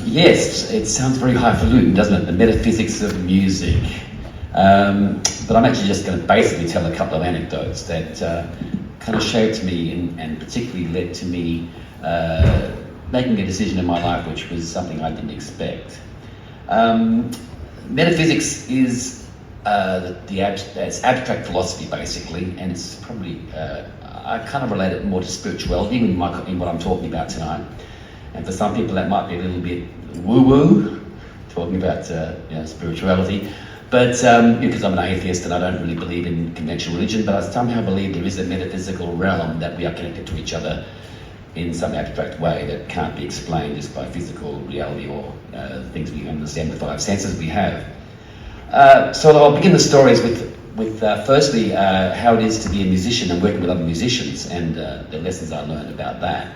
Yes, it sounds very highfalutin, doesn't it? The metaphysics of music. But I'm actually just going to basically tell a couple of anecdotes that kind of shaped me and particularly led to me making a decision in my life which was something I didn't expect. Metaphysics is it's abstract philosophy basically, and it's probably, I kind of relate it more to spirituality in what I'm talking about tonight. And for some people that might be a little bit woo-woo, talking about spirituality. But because I'm an atheist and I don't really believe in conventional religion, but I somehow believe there is a metaphysical realm that we are connected to each other in some abstract way that can't be explained just by physical reality or things we understand, the five senses we have. So I'll begin the stories with firstly how it is to be a musician and working with other musicians and the lessons I learned about that.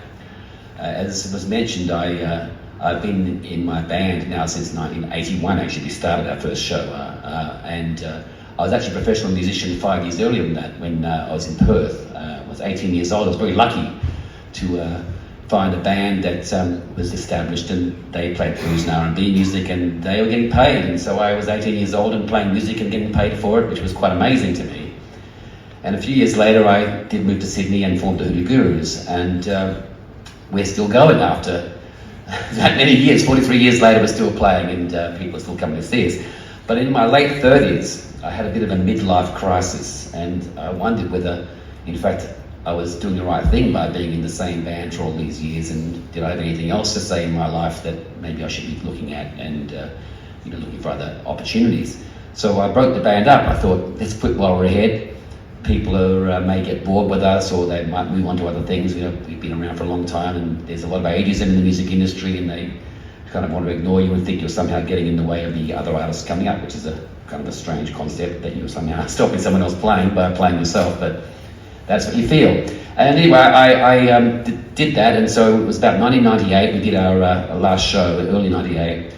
As was mentioned, I've been in my band now since 1981. Actually, we started our first show, and I was actually a professional musician 5 years earlier than that when I was in Perth. I was 18 years old. I was very lucky to find a band that was established, and they played blues and R&B music, and they were getting paid. And so I was 18 years old and playing music and getting paid for it, which was quite amazing to me. And a few years later, I did move to Sydney and formed the Hoodoo Gurus, and we're still going after that many years. 43 years later, we're still playing, and people are still coming to see us. But in my late 30s, I had a bit of a midlife crisis, and I wondered whether, in fact, I was doing the right thing by being in the same band for all these years, and did I have anything else to say in my life that maybe I should be looking at and looking for other opportunities. So I broke the band up. I thought, let's quit while we're ahead. People may get bored with us, or they might move on to other things. We've been around for a long time, and there's a lot of ageism in the music industry, and they kind of want to ignore you and think you're somehow getting in the way of the other artists coming up, which is a kind of a strange concept, that you're somehow stopping someone else playing by playing yourself, but that's what you feel. And anyway, I did that, and so it was about 1998, we did our last show, early 98,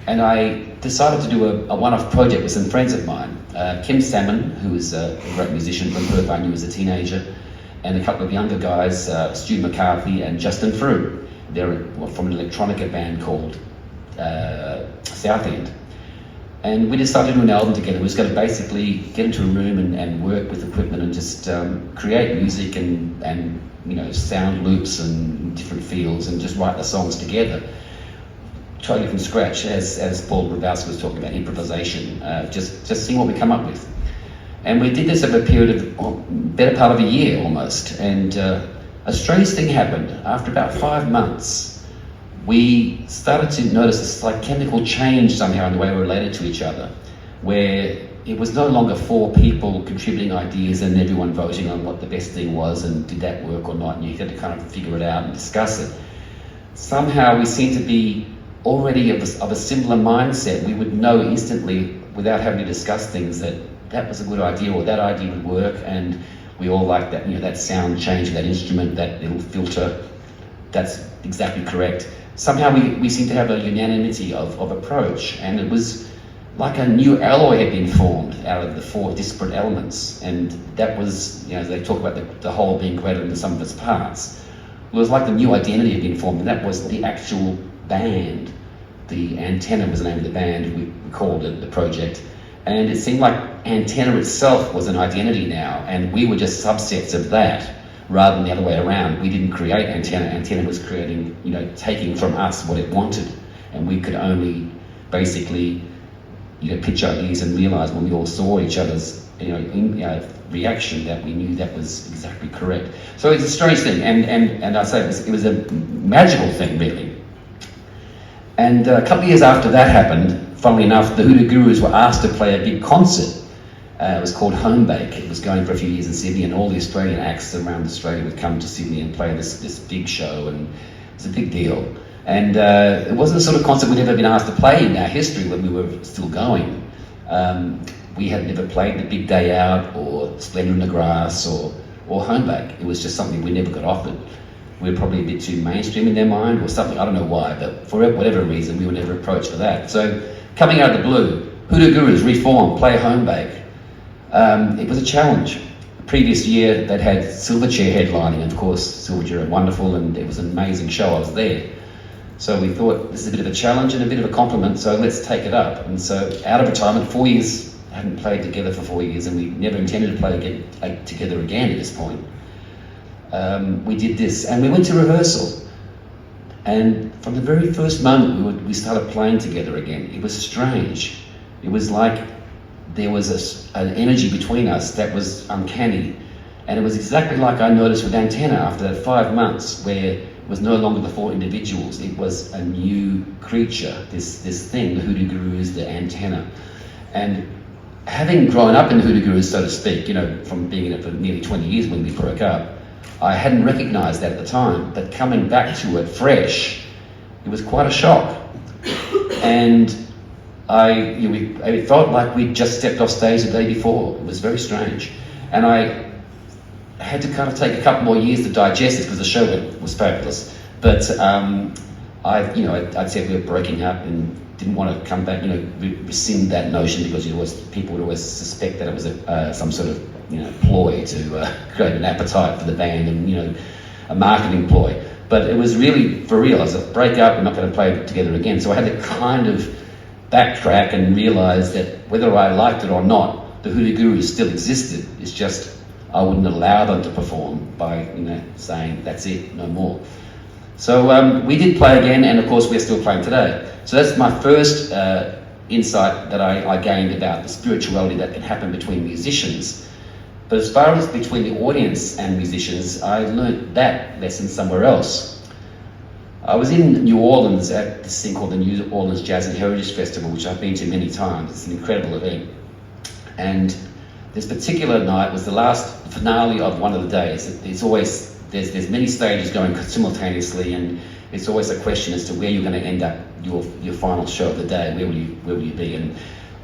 and I decided to do a one-off project with some friends of mine. Kim Salmon, who is a great musician from Perth, I knew as a teenager, and a couple of younger guys, Stu McCarthy and Justin Frew. They're from an electronica band called Southend. And we decided to do an album together. We was going to basically get into a room and work with equipment and just create music and sound loops and different feels and just write the songs together. Totally from scratch, as Paul Ravowski was talking about, improvisation, just seeing what we come up with. And we did this over a period of better part of a year almost, and a strange thing happened. After about 5 months, we started to notice this like chemical change somehow in the way we related to each other, where it was no longer 4 people contributing ideas and everyone voting on what the best thing was and did that work or not, and you had to kind of figure it out and discuss it. Somehow we seemed to be already of a similar mindset. We would know instantly, without having to discuss things, that was a good idea or that idea would work, and we all liked that, that sound change, that instrument, that little filter, that's exactly correct. Somehow we seemed to have a unanimity of approach, and it was like a new alloy had been formed out of the 4 disparate elements, and that was, they talk about the whole being greater than the sum of its parts. It was like the new identity had been formed, and that was the actual band. The Antenna was the name of the band, we called it the project, and it seemed like Antenna itself was an identity now, and we were just subsets of that rather than the other way around. We didn't create Antenna. Antenna was creating, taking from us what it wanted, and we could only basically pitch ideas and realize when we all saw each other's reaction that we knew that was exactly correct. So it's a strange thing, and I say it was a magical thing really. And a couple of years after that happened, funnily enough, the Hoodoo Gurus were asked to play a big concert. It was called Homebake. It was going for a few years in Sydney, and all the Australian acts around Australia would come to Sydney and play this big show, and it was a big deal. And it wasn't the sort of concert we'd ever been asked to play in our history when we were still going. We had never played The Big Day Out or Splendor in the Grass or Homebake. It was just something we never got offered. We were probably a bit too mainstream in their mind or something, I don't know why, but for whatever reason we were never approached for that. So coming out of the blue, Hoodoo Gurus reformed, play Homebake. It was a challenge. The previous year they'd had Silverchair headlining, and of course Silverchair are wonderful and it was an amazing show, I was there. So we thought this is a bit of a challenge and a bit of a compliment, so let's take it up. And so out of retirement, 4 years, hadn't played together for 4 years, and we never intended to play together again at this point. We did this, and we went to rehearsal. And from the very first moment we started playing together again, it was strange. It was like there was an energy between us that was uncanny. And it was exactly like I noticed with Antenna after that 5 months, where it was no longer the 4 individuals, it was a new creature, this thing, the Hoodoo Gurus, the Antenna. And having grown up in the Hoodoo Gurus, so to speak, you know, from being in it for nearly 20 years when we broke up, I hadn't recognised that at the time, but coming back to it fresh, it was quite a shock. And it felt like we'd just stepped off stage the day before. It was very strange. And I had to kind of take a couple more years to digest it because the show was fabulous. But I'd said we were breaking up and didn't want to come back, rescind that notion, because people would always suspect that it was some sort of ploy to create an appetite for the band and a marketing ploy. But it was really for real. I was like, break up, we're not going to play together again. So I had to kind of backtrack and realise that whether I liked it or not, the Hoodoo Gurus still existed. It's just I wouldn't allow them to perform by saying that's it, no more. So we did play again, and of course we're still playing today. So that's my first insight that I gained about the spirituality that can happen between musicians. But as far as between the audience and musicians, I learnt that lesson somewhere else. I was in New Orleans at this thing called the New Orleans Jazz and Heritage Festival, which I've been to many times. It's an incredible event. And this particular night was the last finale of one of the days. It's always, there's many stages going simultaneously, and it's always a question as to where you're going to end up your final show of the day. Where will you be? And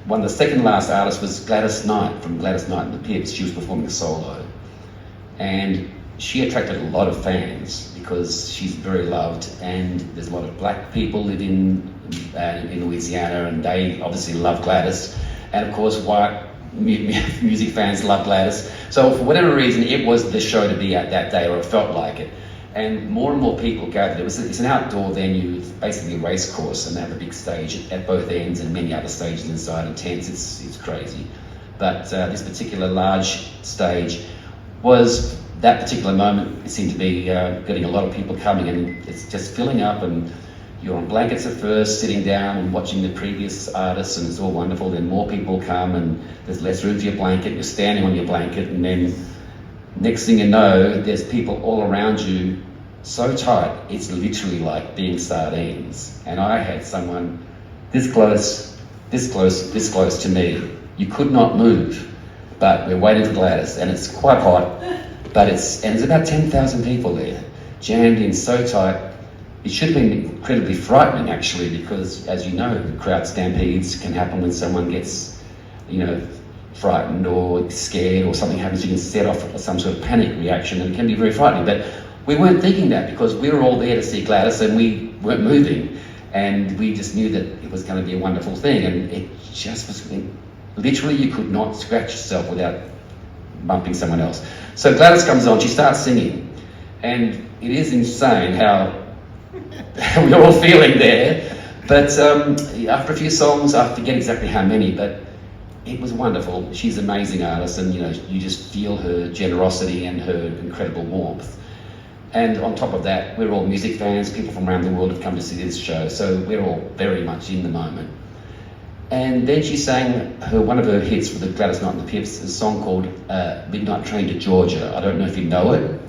one of the second last artists was Gladys Knight from Gladys Knight and the Pips. She was performing a solo, and she attracted a lot of fans because she's very loved, and there's a lot of black people live in Louisiana, and they obviously love Gladys, and of course white music fans love Gladys. So for whatever reason, it was the show to be at that day, or it felt like it. And more people gathered. It's an outdoor venue. It's basically a race course, and they have a big stage at both ends and many other stages inside and tents. It's crazy. But this particular large stage was that particular moment. It seemed to be getting a lot of people coming, and it's just filling up, and you're on blankets at first, sitting down and watching the previous artists, and it's all wonderful. Then more people come, and there's less room for your blanket. You're standing on your blanket, and then next thing you know, there's people all around you so tight, it's literally like being sardines. And I had someone this close to me. You could not move, but we're waiting for Gladys, and it's quite hot, but there's about 10,000 people there, jammed in so tight. It should have been incredibly frightening, actually, because as you know, crowd stampedes can happen when someone gets, frightened or scared, or something happens. You can set off some sort of panic reaction, and it can be very frightening. But we weren't thinking that, because we were all there to see Gladys, and we weren't moving, and we just knew that it was going to be a wonderful thing. And it just was literally, you could not scratch yourself without bumping someone else. So Gladys comes on, she starts singing, and it is insane how we're all feeling there. But after a few songs, I forget exactly how many, but it was wonderful. She's an amazing artist, and you just feel her generosity and her incredible warmth. And on top of that, we're all music fans. People from around the world have come to see this show, so we're all very much in the moment. And then she sang one of her hits for the Gladys Knight and the Pips, a song called Midnight Train to Georgia. I don't know if you know it,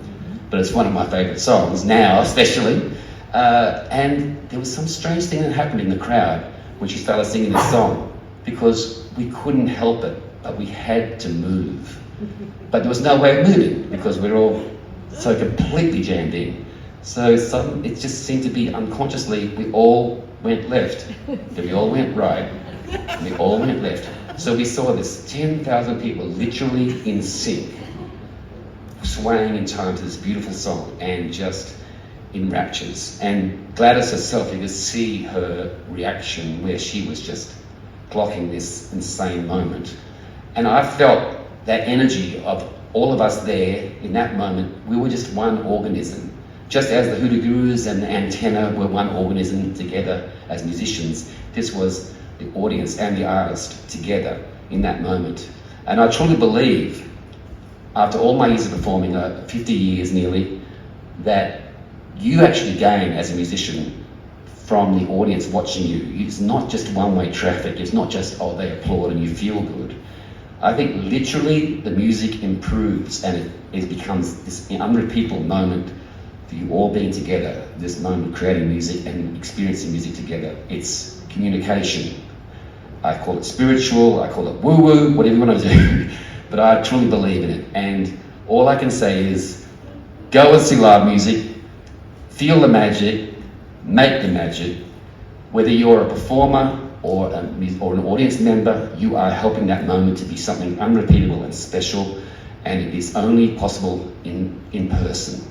but it's one of my favourite songs now, especially. And there was some strange thing that happened in the crowd when she started singing this song, because we couldn't help it, but we had to move. But there was no way of moving, because we're all so completely jammed in. So it just seemed to be unconsciously, we all went left, then we all went right, and we all went left. So we saw this 10,000 people literally in sync, swaying in time to this beautiful song, and just in raptures. And Gladys herself, you could see her reaction, where she was just clocking this insane moment. And I felt that energy of all of us there in that moment. We were just one organism. Just as the Hoodoo Gurus and the Antenna were one organism together as musicians, this was the audience and the artist together in that moment. And I truly believe, after all my years of performing, 50 years nearly, that you actually gain as a musician from the audience watching you. It's not just one-way traffic. It's not just, oh, they applaud and you feel good. I think literally the music improves and it becomes this unrepeatable moment for you all being together, this moment of creating music and experiencing music together. It's communication. I call it spiritual, I call it woo-woo, whatever you want to do, but I truly believe in it. And all I can say is, go and see live music, feel the magic, make the magic. Whether you're a performer or an audience member, you are helping that moment to be something unrepeatable and special, and it is only possible in person.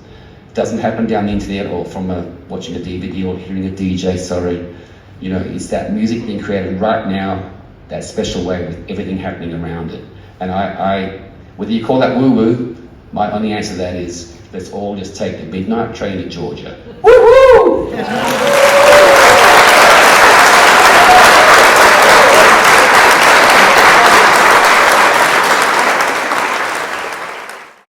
It doesn't happen down the internet or from watching a DVD or hearing a DJ, sorry. You know, it's that music being created right now, that special way with everything happening around it. And whether you call that woo-woo, my only answer to that is, let's all just take the midnight train to Georgia. Woo-hoo!